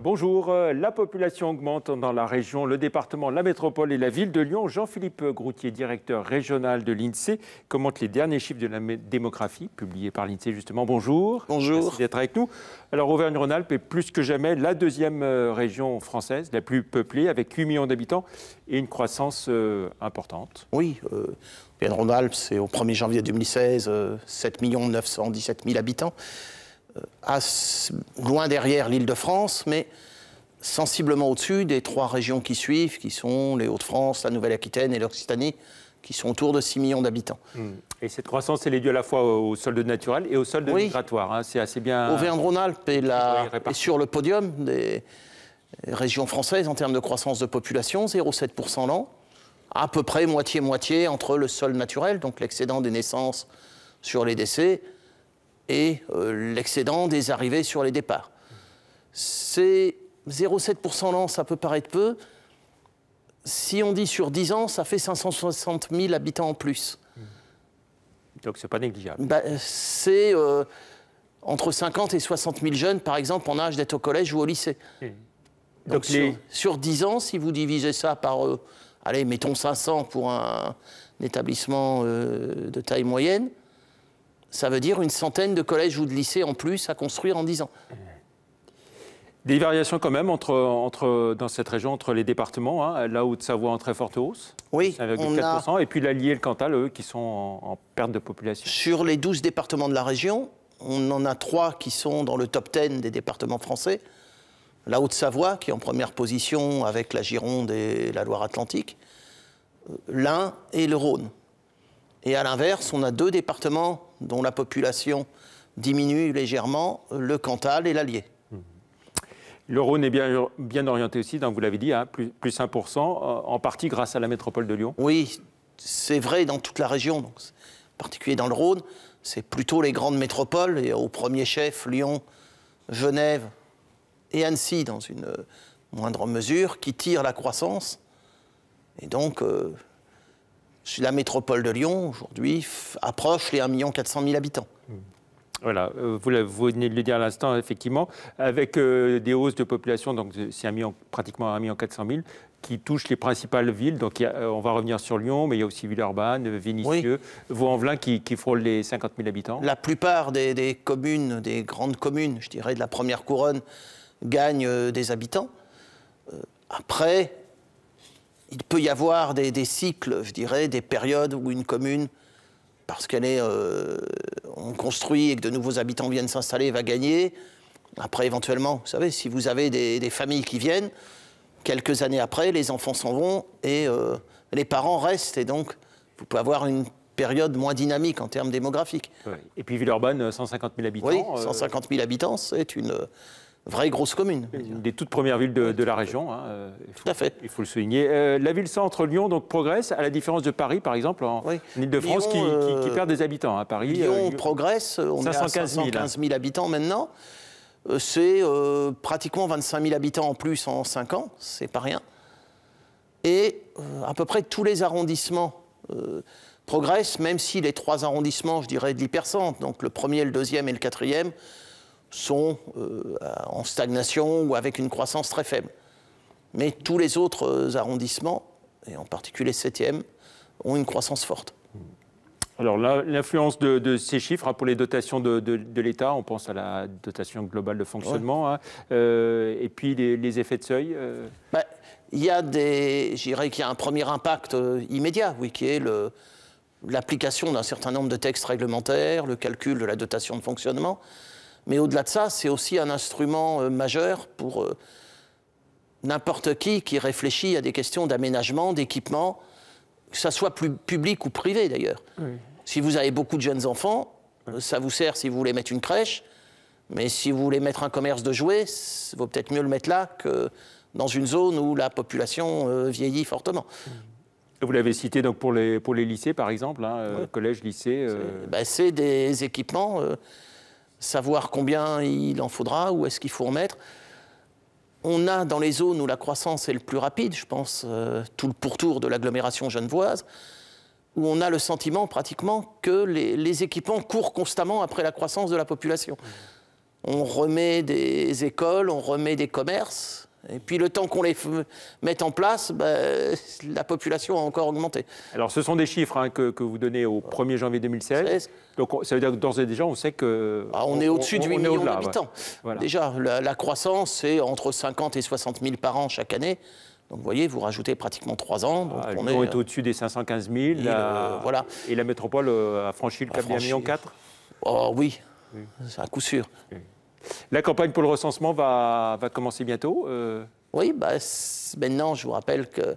Bonjour, la population augmente dans la région, le département, la métropole et la ville de Lyon. Jean-Philippe Groutier, directeur régional de l'INSEE, commente les derniers chiffres de la démographie publiés par l'INSEE justement. Bonjour. Bonjour. Merci d'être avec nous. Alors Auvergne-Rhône-Alpes est plus que jamais la deuxième région française, la plus peuplée, avec 8 millions d'habitants et une croissance importante. Oui, Auvergne-Rhône-Alpes, c'est au 1er janvier 2016, 7 917 000 habitants. Loin derrière l'Île-de-France, mais sensiblement au-dessus des trois régions qui suivent, qui sont les Hauts-de-France, la Nouvelle-Aquitaine et l'Occitanie, qui sont autour de 6 millions d'habitants. Et cette croissance, elle est due à la fois au solde naturel et au solde migratoire. Hein. C'est assez bien... Auvergne-Rhône-Alpes est sur le podium des régions françaises en termes de croissance de population, 0,7% l'an, à peu près moitié-moitié entre le solde naturel, donc l'excédent des naissances sur les décès, et l'excédent des arrivées sur les départs. C'est 0,7% l'an, ça peut paraître peu. Si on dit sur 10 ans, ça fait 560 000 habitants en plus. Donc c'est pas négligeable. C'est entre 50 et 60 000 jeunes, par exemple, en âge d'être au collège ou au lycée. Donc sur 10 ans, si vous divisez ça par, allez, mettons 500 pour un établissement de taille moyenne, ça veut dire une centaine de collèges ou de lycées en plus à construire en 10 ans. Des variations quand même dans cette région entre les départements, hein, la Haute-Savoie en très forte hausse, oui, 5,4%, et puis l'Allier et le Cantal, eux, qui sont en perte de population. Sur les 12 départements de la région, on en a 3 qui sont dans le top 10 des départements français. La Haute-Savoie, qui est en première position avec la Gironde et la Loire-Atlantique, l'Ain et le Rhône. Et à l'inverse, on a 2 départements dont la population diminue légèrement, le Cantal et l'Allier. Le Rhône est bien orienté aussi, donc vous l'avez dit, hein, plus 1%, en partie grâce à la métropole de Lyon. Oui, c'est vrai dans toute la région, donc, en particulier dans le Rhône. C'est plutôt les grandes métropoles, et au premier chef, Lyon, Genève et Annecy, dans une moindre mesure, qui tirent la croissance. Et donc, la métropole de Lyon, aujourd'hui, approche les 1 400 000 habitants. Voilà, vous venez de le dire à l'instant, effectivement, avec des hausses de population, donc c'est pratiquement 1 400 000, qui touchent les principales villes. Donc on va revenir sur Lyon, mais il y a aussi Villeurbanne, Vénissieux, Vaux-en-Velin qui frôlent les 50 000 habitants. La plupart des communes, des grandes communes, je dirais de la première couronne, gagnent des habitants. Après, il peut y avoir des cycles, je dirais, des périodes où une commune, parce qu'elle est, on construit et que de nouveaux habitants viennent s'installer, va gagner. Après, éventuellement, vous savez, si vous avez des familles qui viennent, quelques années après, les enfants s'en vont et les parents restent. Et donc, vous pouvez avoir une période moins dynamique en termes démographiques. Ouais. Et puis Villeurbanne, 150 000 habitants. Oui, 150 000 habitants, c'est une vraie grosse commune. Une des toutes premières villes de la région. Hein, tout à fait. Il faut le souligner. La ville-centre Lyon donc, progresse, à la différence de Paris, par exemple, en Île-de-France, qui perd des habitants. À Paris, Lyon progresse, on est à 515 000 habitants maintenant. C'est pratiquement 25 000 habitants en plus en 5 ans, c'est pas rien. Et à peu près tous les arrondissements progressent, même si les 3 arrondissements, je dirais, de l'hypercentre, donc le 1er, le 2e et le 4e, sont en stagnation ou avec une croissance très faible. Mais tous les autres arrondissements, et en particulier le 7e, ont une croissance forte. Alors l'influence de ces chiffres pour les dotations de l'État, on pense à la dotation globale de fonctionnement, et puis les effets de seuil il y a je dirais qu'il y a un premier impact immédiat, oui, qui est l'application d'un certain nombre de textes réglementaires, le calcul de la dotation de fonctionnement. Mais au-delà de ça, c'est aussi un instrument majeur pour n'importe qui réfléchit à des questions d'aménagement, d'équipement, que ça soit plus public ou privé d'ailleurs. Oui. Si vous avez beaucoup de jeunes enfants, ça vous sert si vous voulez mettre une crèche, mais si vous voulez mettre un commerce de jouets, il vaut peut-être mieux le mettre là que dans une zone où la population vieillit fortement. Vous l'avez cité donc pour les lycées, par exemple, hein, collège, lycée. C'est des équipements. Savoir combien il en faudra, où est-ce qu'il faut en mettre. On a dans les zones où la croissance est le plus rapide, je pense tout le pourtour de l'agglomération genevoise, où on a le sentiment pratiquement que les équipements courent constamment après la croissance de la population. on remet des écoles, on remet des commerces. Et puis le temps qu'on les mette en place, la population a encore augmenté. Alors ce sont des chiffres hein, que vous donnez au 1er janvier 2016. Donc ça veut dire que d'ores et déjà on sait que... on est au-dessus de 8 millions d'habitants. Voilà. Déjà, la croissance, c'est entre 50 et 60 000 par an chaque année. Donc vous voyez, vous rajoutez pratiquement 3 ans. Donc on est au-dessus des 515 000. Voilà. Et la métropole a franchi le cap des 1,4 million. Oh oui, c'est à coup sûr. Oui. La campagne pour le recensement va commencer bientôt. Oui, maintenant, je vous rappelle que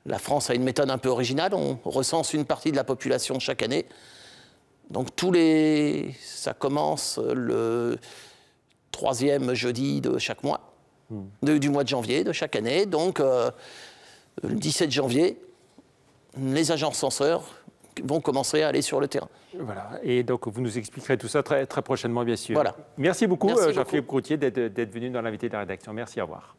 la France a une méthode un peu originale. On recense une partie de la population chaque année. Donc ça commence le 3e jeudi de chaque mois, du mois de janvier de chaque année. Donc le 17 janvier, les agents recenseurs vont commencer à aller sur le terrain. Voilà, et donc vous nous expliquerez tout ça très, très prochainement, bien sûr. Voilà. Merci beaucoup, Merci Jean-Philippe Groutier, d'être venu dans l'invité de la rédaction. Merci, au revoir.